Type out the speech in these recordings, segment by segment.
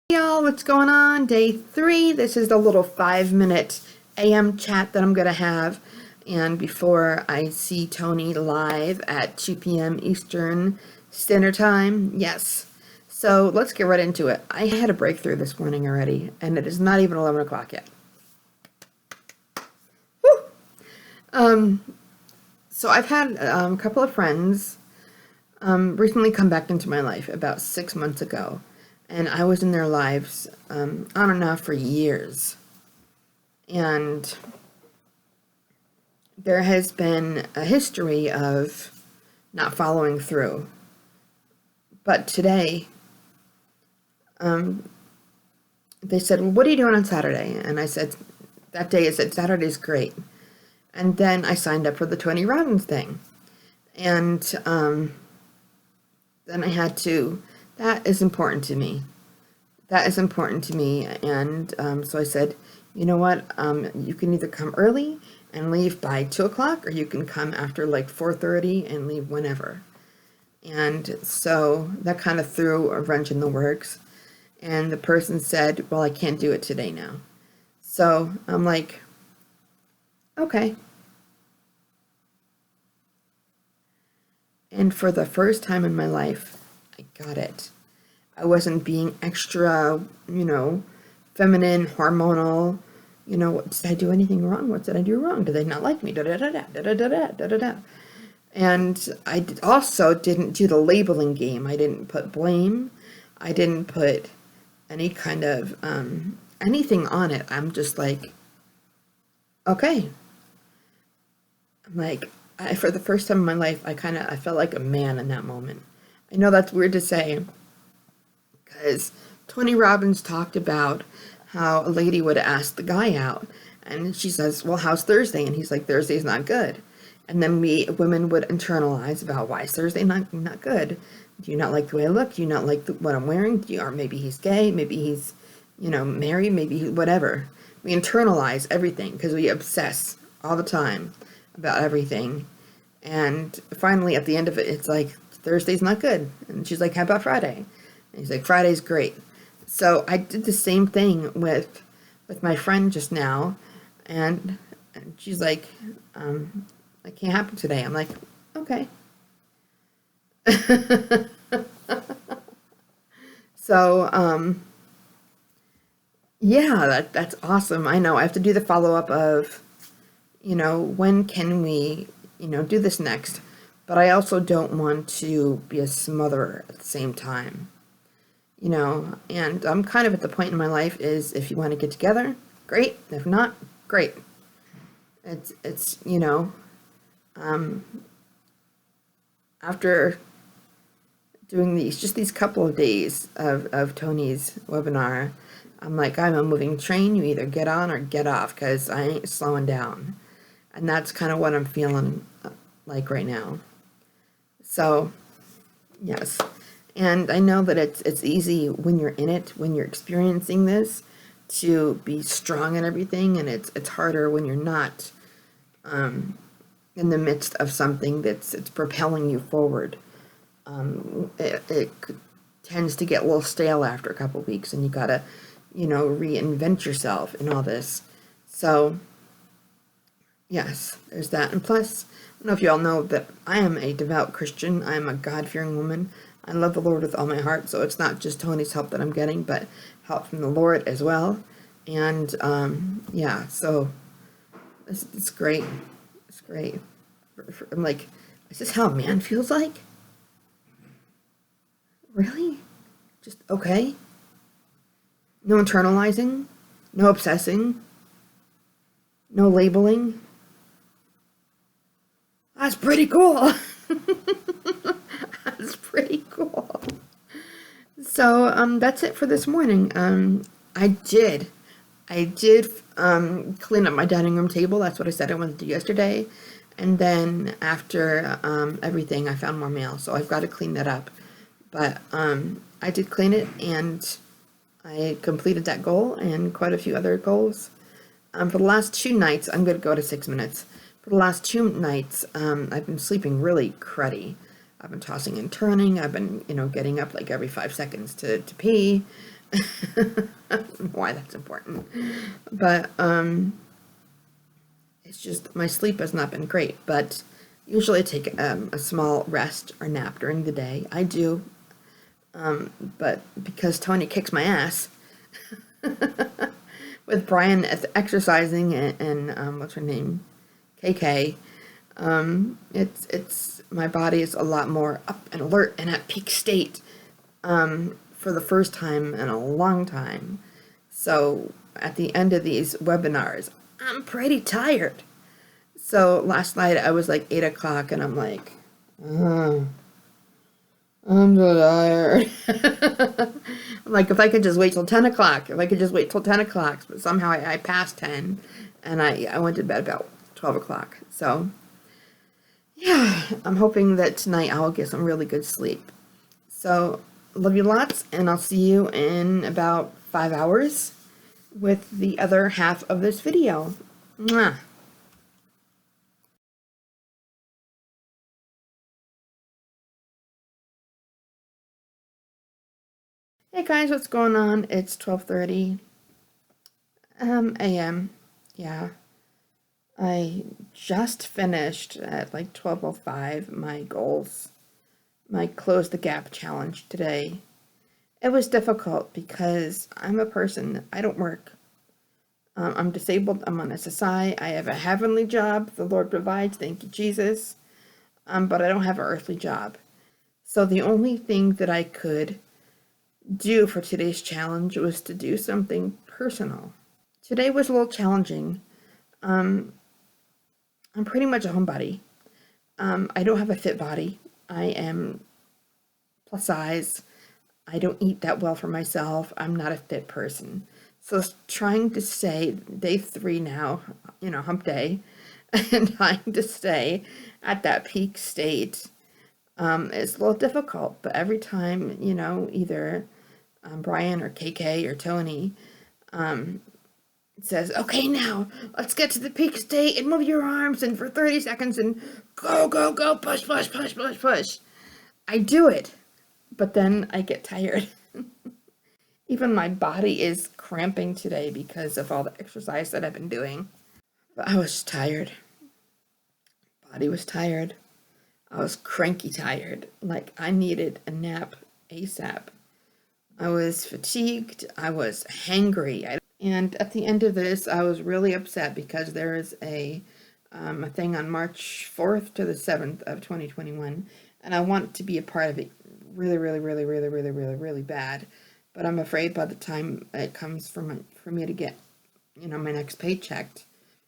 Y'all, what's going on? Day 3. This is the little 5-minute AM chat that I'm going to have. And before I see Tony live at 2 p.m. Eastern Standard Time. Yes. So let's get right into it. I had a breakthrough this morning already, and it is not even 11 o'clock yet. Woo! So I've had a couple of friends recently come back into my life about 6 months ago. And I was in their lives on and off for years. And there has been a history of not following through. But today, they said, well, what are you doing on Saturday? And I said, that day I said, Saturday's great. And then I signed up for the Tony Robbins thing. And then I had to... That is important to me. That is important to me. And so I said, you know what? You can either come early and leave by 2 o'clock, or you can come after like 4:30 and leave whenever. And so that kind of threw a wrench in the works. And the person said, well, I can't do it today now. So I'm like, okay. And for the first time in my life, I got it. I wasn't being extra, feminine, hormonal. Did I do anything wrong? What did I do wrong? Did they not like me? Da da da da da da da da da da. And I also didn't do the labeling game. I didn't put blame. I didn't put any kind of anything on it. I'm just like, okay. I'm like, for the first time in my life, I felt like a man in that moment. I know that's weird to say, because Tony Robbins talked about how a lady would ask the guy out, and she says, well, how's Thursday? And he's like, Thursday's not good. And then women would internalize about, why is Thursday not good? Do you not like the way I look? Do you not like what I'm wearing? Or maybe he's gay, maybe he's, married, maybe whatever. We internalize everything because we obsess all the time about everything. And finally, at the end of it, it's like, Thursday's not good. And she's like, how about Friday? And he's like, Friday's great. So I did the same thing with my friend just now. And she's like, that can't happen today. I'm like, okay. So, yeah, that's awesome. I know I have to do the follow-up of, when can we, do this next? But I also don't want to be a smotherer at the same time, and I'm kind of at the point in my life is, if you want to get together, great. If not, great. It's after doing these couple of days of Tony's webinar, I'm like, I'm a moving train. You either get on or get off, because I ain't slowing down. And that's kind of what I'm feeling like right now. So, yes. And I know that it's easy when you're in it, when you're experiencing this, to be strong and everything, and it's harder when you're not in the midst of something it's propelling you forward. It tends to get a little stale after a couple of weeks, and you gotta, reinvent yourself in all this. So, yes, there's that. And plus, I don't know if you all know that I am a devout Christian. I am a God-fearing woman. I love the Lord with all my heart, so it's not just Tony's help that I'm getting, but help from the Lord as well. And, yeah, so it's great. It's great. I'm like, is this how a man feels like? Really? Just, okay. No internalizing. No obsessing. No labeling. That's pretty cool. That's pretty cool. So, that's it for this morning. I did clean up my dining room table. That's what I said I wanted to do yesterday. And then after everything, I found more mail, so I've got to clean that up. But I did clean it, and I completed that goal and quite a few other goals. For the last 2 nights, I'm going to go to 6 minutes. For the last 2 nights, I've been sleeping really cruddy. I've been tossing and turning. I've been, getting up like every 5 seconds to pee. Why that's important. But it's just my sleep has not been great. But usually I take a small rest or nap during the day. I do. But because Tony kicks my ass with Brian exercising and what's her name, KK, it's my body is a lot more up and alert and at peak state for the first time in a long time. So at the end of these webinars, I'm pretty tired. So last night I was like 8 o'clock and I'm like, I'm so tired. I'm like, if I could just wait till 10 o'clock, if I could just wait till 10 o'clock, but somehow I passed 10 and I went to bed about 12 o'clock. So yeah, I'm hoping that tonight I'll get some really good sleep. So love you lots, and I'll see you in about 5 hours with the other half of this video. Mwah. Hey guys, what's going on? It's 12:30 a.m. Yeah, I just finished at like 12:05 my goals, my Close the Gap challenge today. It was difficult because I'm a person, I don't work. I'm disabled, I'm on SSI, I have a heavenly job, the Lord provides, thank you Jesus, but I don't have an earthly job. So the only thing that I could do for today's challenge was to do something personal. Today was a little challenging. I'm pretty much a homebody. I don't have a fit body. I am plus size. I don't eat that well for myself. I'm not a fit person. So trying to stay, day 3 now, hump day, and trying to stay at that peak state is a little difficult. But every time, either Brian or KK or Tony says, okay, now let's get to the peak state and move your arms and for 30 seconds and go, go, go, push, push, push, push, push. I do it, but then I get tired. Even my body is cramping today because of all the exercise that I've been doing. But I was tired. Body was tired. I was cranky tired. Like I needed a nap ASAP. I was fatigued. I was hangry. And at the end of this, I was really upset because there is a thing on March 4th to the 7th of 2021, and I want to be a part of it really, really, really, really, really, really, really bad. But I'm afraid by the time it comes for me to get, my next paycheck,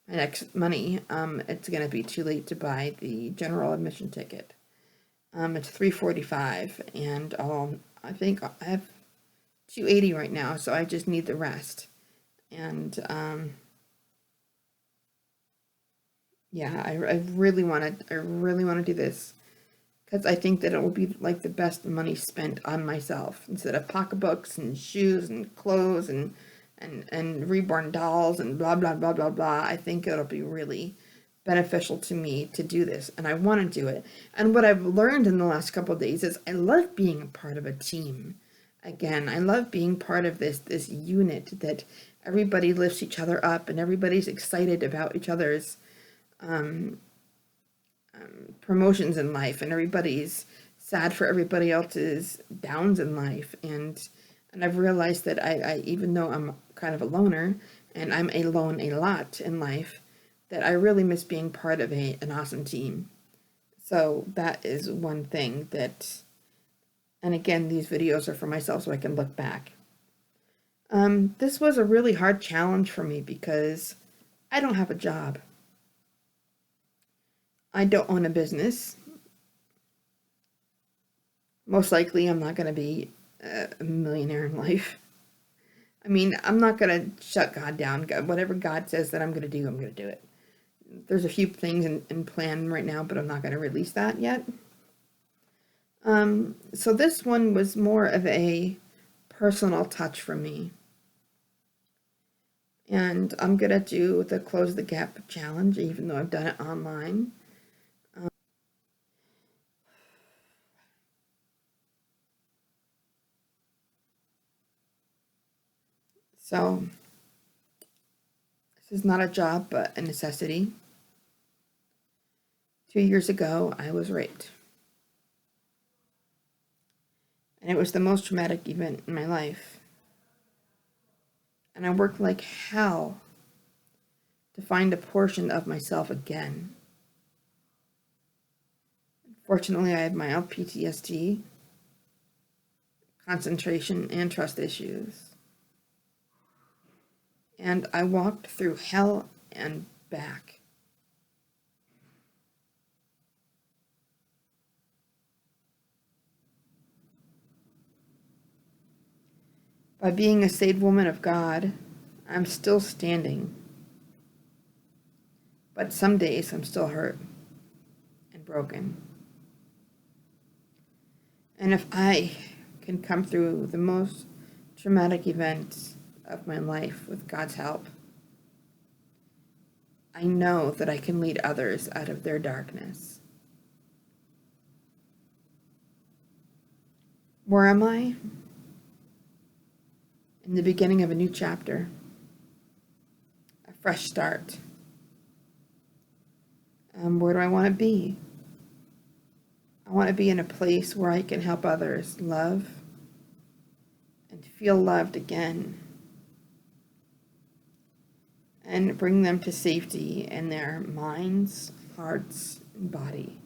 my next money, it's going to be too late to buy the general admission ticket. It's $345, and I think I have $280 right now, so I just need the rest. And yeah, I really want to do this because I think that it will be like the best money spent on myself instead of pocketbooks and shoes and clothes and reborn dolls and blah blah blah blah blah. I think it'll be really beneficial to me to do this, and I want to do it. And what I've learned in the last couple of days is I love being a part of a team. Again, I love being part of this unit that everybody lifts each other up and everybody's excited about each other's promotions in life, and everybody's sad for everybody else's downs in life. And I've realized that I even though I'm kind of a loner and I'm alone a lot in life, that I really miss being part of an awesome team. So that is one thing that, and again, these videos are for myself so I can look back. This was a really hard challenge for me because I don't have a job. I don't own a business. Most likely I'm not going to be a millionaire in life. I mean, I'm not going to shut God down. Whatever God says that I'm going to do, I'm going to do it. There's a few things in plan right now, but I'm not going to release that yet. So this one was more of a personal touch for me. And I'm going to do the Close the Gap challenge, even though I've done it online. So this is not a job, but a necessity. 2 years ago, I was raped. And it was the most traumatic event in my life. And I worked like hell to find a portion of myself again. Fortunately, I had mild PTSD, concentration, and trust issues. And I walked through hell and back. By being a saved woman of God, I'm still standing. But some days I'm still hurt and broken. And if I can come through the most traumatic event of my life with God's help, I know that I can lead others out of their darkness. Where am I? In the beginning of a new chapter, a fresh start. Where do I want to be? I want to be in a place where I can help others love and feel loved again, and bring them to safety in their minds, hearts, and body.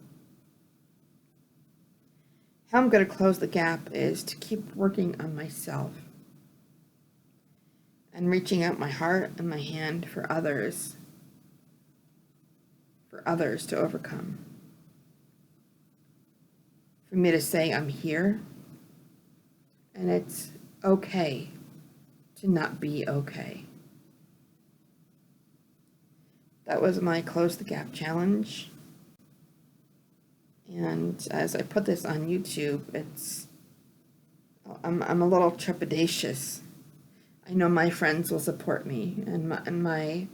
How I'm going to close the gap is to keep working on myself and reaching out my heart and my hand for others to overcome. For me to say I'm here, and it's okay to not be okay. That was my Close the Gap challenge. And as I put this on YouTube, I'm a little trepidatious. I know my friends will support me, and my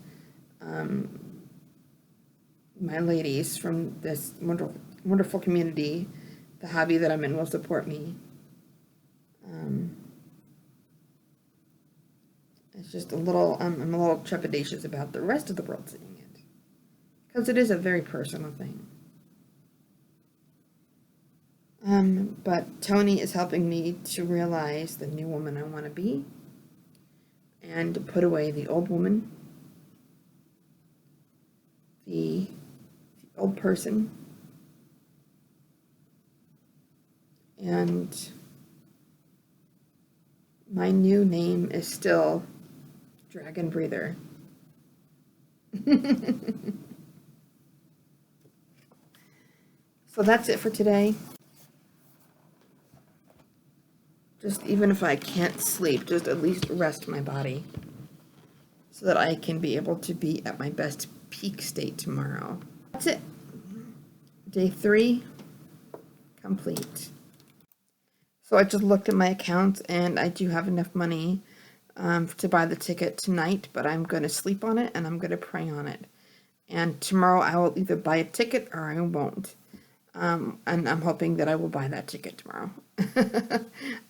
ladies from this wonderful community, the hobby that I'm in, will support me. It's just I'm a little trepidatious about the rest of the world seeing it, because it is a very personal thing. But Tony is helping me to realize the new woman I want to be, and to put away the old woman, the old person, and my new name is still Dragon Breather. So that's it for today. Just even if I can't sleep, just at least rest my body so that I can be able to be at my best peak state tomorrow. That's it. Day 3 complete. So I just looked at my account, and I do have enough money to buy the ticket tonight, but I'm going to sleep on it and I'm going to pray on it. And tomorrow I will either buy a ticket or I won't. And I'm hoping that I will buy that ticket tomorrow.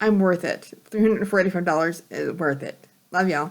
I'm worth it. $345 is worth it. Love y'all.